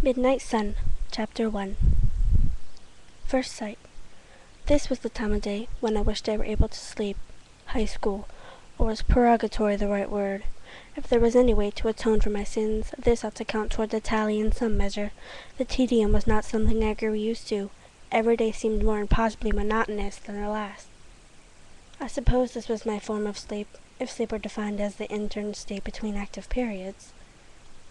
Midnight Sun, Chapter 1. First sight. This was the time of day when I wished I were able to sleep. High school. Or was purgatory the right word? If there was any way to atone for my sins, this ought to count toward the tally in some measure. The tedium was not something I grew used to. Every day seemed more impossibly monotonous than the last. I suppose this was my form of sleep, if sleep were defined as the intern state between active periods.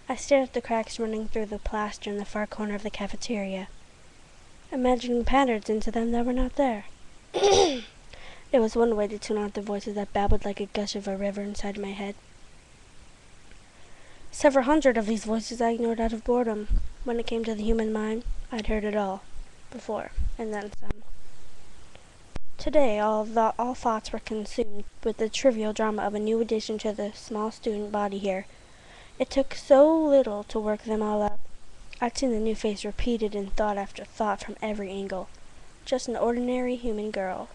I stared at the cracks running through the plaster in the far corner of the cafeteria, imagining patterns into them that were not there. It was one way to tune out the voices that babbled like a gush of a river inside my head. Several hundred of these voices I ignored out of boredom. When it came to the human mind, I'd heard it all before, and then some. Today, all thoughts were consumed with the trivial drama of a new addition to the small student body here. It took so little to work them all up. I'd seen the new face repeated in thought after thought from every angle. Just an ordinary human girl.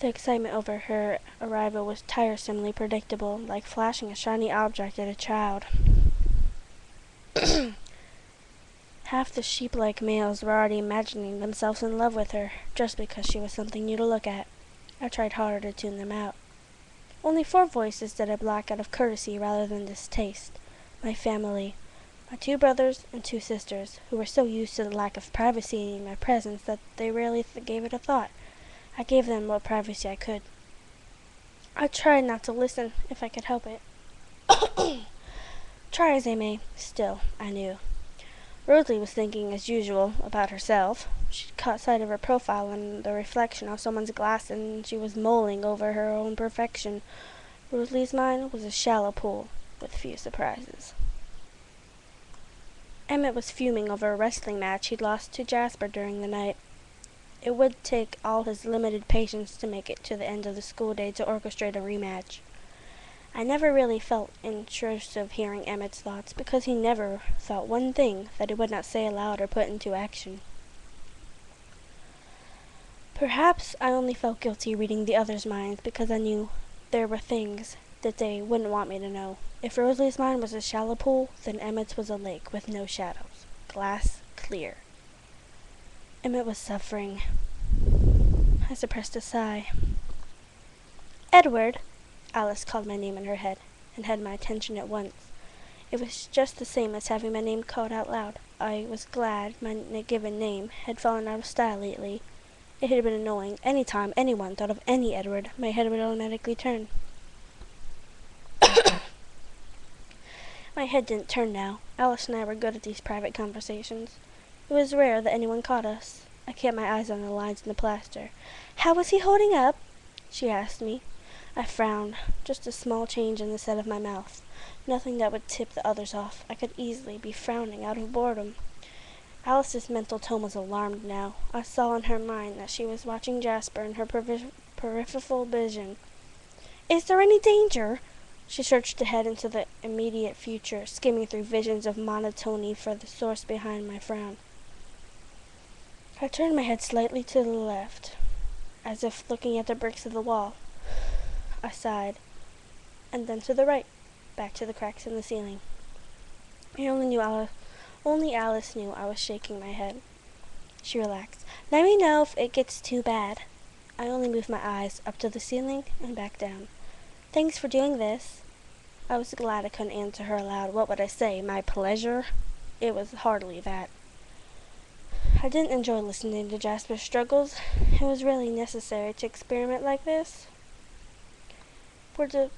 The excitement over her arrival was tiresomely predictable, like flashing a shiny object at a child. Half the sheep-like males were already imagining themselves in love with her, just because she was something new to look at. I tried harder to tune them out. Only 4 voices did I block out of courtesy rather than distaste. My family, my 2 brothers and 2 sisters, who were so used to the lack of privacy in my presence that they rarely gave it a thought. I gave them what privacy I could. I tried not to listen, if I could help it. Try as I may, still, I knew. Rosalie was thinking, as usual, about herself. She'd caught sight of her profile in the reflection of someone's glass, and she was mulling over her own perfection. Rosalie's mind was a shallow pool, with few surprises. Emmett was fuming over a wrestling match he'd lost to Jasper during the night. It would take all his limited patience to make it to the end of the school day to orchestrate a rematch. I never really felt intrusive hearing Emmett's thoughts, because he never thought one thing that he would not say aloud or put into action. Perhaps I only felt guilty reading the others' minds because I knew there were things that they wouldn't want me to know. If Rosalie's mind was a shallow pool, then Emmett's was a lake with no shadows, glass clear. Emmett was suffering. I suppressed a sigh. "Edward!" Alice called my name in her head, and had my attention at once. It was just the same as having my name called out loud. I was glad my given name had fallen out of style lately. It had been annoying. Any time anyone thought of any Edward, my head would automatically turn. My head didn't turn now. Alice and I were good at these private conversations. It was rare that anyone caught us. I kept my eyes on the lines in the plaster. "How was he holding up?" she asked me. I frowned. Just a small change in the set of my mouth. Nothing that would tip the others off. I could easily be frowning out of boredom. Alice's mental tone was alarmed now. I saw in her mind that she was watching Jasper in her peripheral vision. "Is there any danger?" She searched ahead into the immediate future, skimming through visions of monotony for the source behind my frown. I turned my head slightly to the left, as if looking at the bricks of the wall. I sighed, and then to the right, back to the cracks in the ceiling. Only Alice knew I was shaking my head. She relaxed. "Let me know if it gets too bad." I only moved my eyes up to the ceiling and back down. "Thanks for doing this." I was glad I couldn't answer her aloud. What would I say? My pleasure? It was hardly that. I didn't enjoy listening to Jasper's struggles. It was really necessary to experiment like this. Would the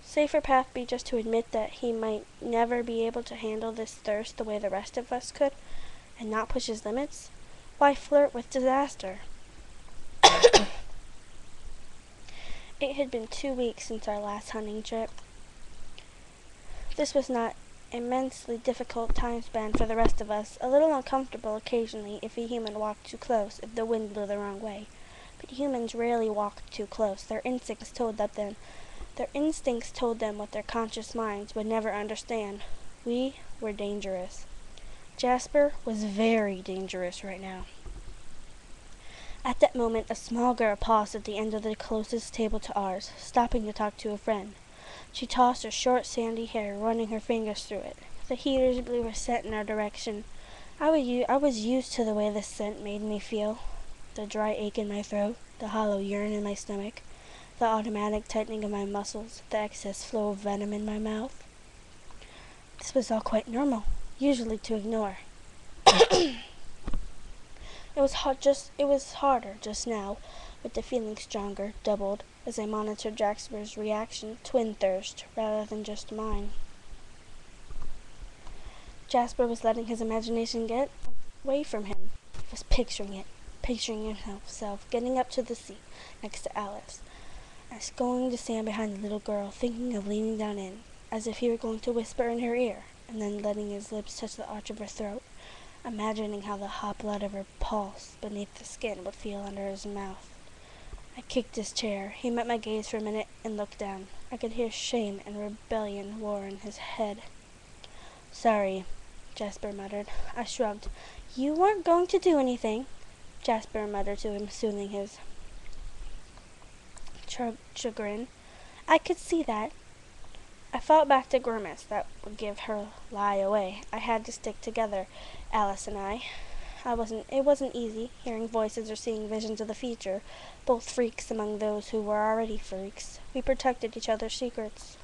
safer path be just to admit that he might never be able to handle this thirst the way the rest of us could, and not push his limits? Why flirt with disaster? It had been 2 weeks since our last hunting trip. This was not an immensely difficult time span for the rest of us, a little uncomfortable occasionally if a human walked too close, if the wind blew the wrong way. But humans rarely walked too close. Their instincts told them what their conscious minds would never understand. We were dangerous. Jasper was very dangerous right now. At that moment, a small girl paused at the end of the closest table to ours, stopping to talk to a friend. She tossed her short, sandy hair, running her fingers through it. The heaters blew a scent in our direction. I was used to the way the scent made me feel. The dry ache in my throat, the hollow yearn in my stomach, the automatic tightening of my muscles, the excess flow of venom in my mouth. This was all quite normal, usually to ignore. It was harder just now, with the feeling stronger, doubled, as I monitored Jasper's reaction, twin thirst, rather than just mine. Jasper was letting his imagination get away from him. He was picturing himself getting up to the seat next to Alice, as going to stand behind the little girl, thinking of leaning down in, as if he were going to whisper in her ear, and then letting his lips touch the arch of her throat, imagining how the hot blood of her pulse beneath the skin would feel under his mouth. I kicked his chair. He met my gaze for a minute and looked down. I could hear shame and rebellion war in his head. "Sorry," Jasper muttered. I shrugged. "You weren't going to do anything," Jasper muttered to him, soothing his chagrin. I could see that. I fought back the grimace that would give her lie away. I had to stick together, Alice and I. It wasn't easy, hearing voices or seeing visions of the future, both freaks among those who were already freaks. We protected each other's secrets.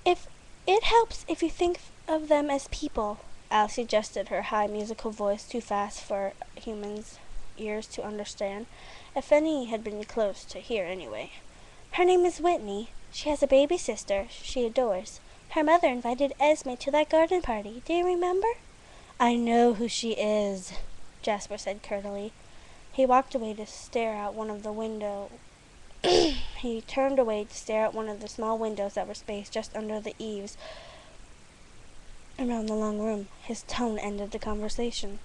"If it helps if you think of them as people," Alice suggested, her high musical voice too fast for humans' ears to understand, if any had been close to hear anyway. "Her name is Whitney. She has a baby sister she adores. Her mother invited Esme to that garden party. Do you remember?" "I know who she is," Jasper said curtly. He walked away to stare out one of the window. He turned away to stare at one of the small windows that were spaced just under the eaves around the long room. His tone ended the conversation.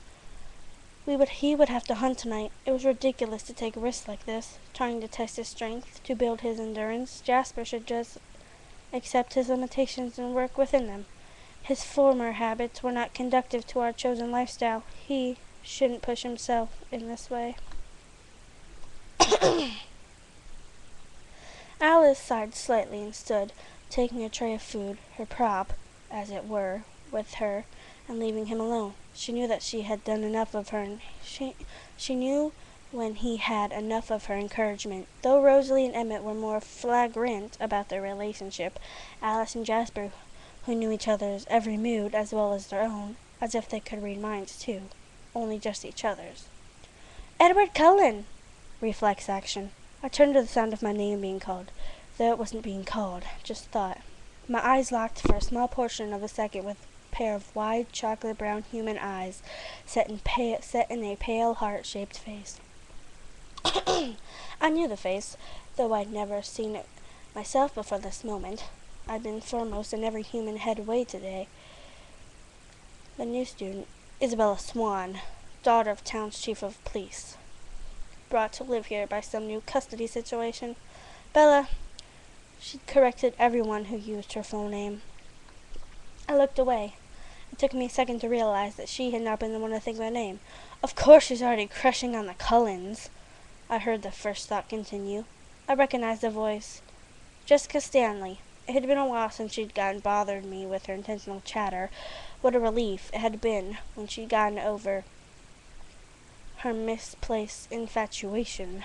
He would have to hunt tonight. It was ridiculous to take risks like this, trying to test his strength, to build his endurance. Jasper should just accept his limitations and work within them. His former habits were not conducive to our chosen lifestyle. He shouldn't push himself in this way. Alice sighed slightly and stood, taking a tray of food, her prop, as it were, with her, and leaving him alone. She knew that she had done enough of her, and she knew when he had enough of her encouragement. Though Rosalie and Emmett were more flagrant about their relationship, Alice and Jasper, who knew each other's every mood as well as their own, as if they could read minds too, only just each other's. "Edward Cullen!" Reflex action. I turned to the sound of my name being called, though it wasn't being called, just thought. My eyes locked for a small portion of a second with a pair of wide chocolate-brown human eyes set in a pale heart-shaped face. I knew the face, though I'd never seen it myself before this moment. I'd been foremost in every human head way today. The new student, Isabella Swan, daughter of town's chief of police, brought to live here by some new custody situation. Bella, she'd corrected everyone who used her full name. I looked away. It took me a second to realize that she had not been the one to think of my name. "Of course she's already crushing on the Cullens," I heard the first thought continue. I recognized the voice. Jessica Stanley. It had been a while since she'd bothered me with her intentional chatter. What a relief it had been when she'd gotten over her misplaced infatuation.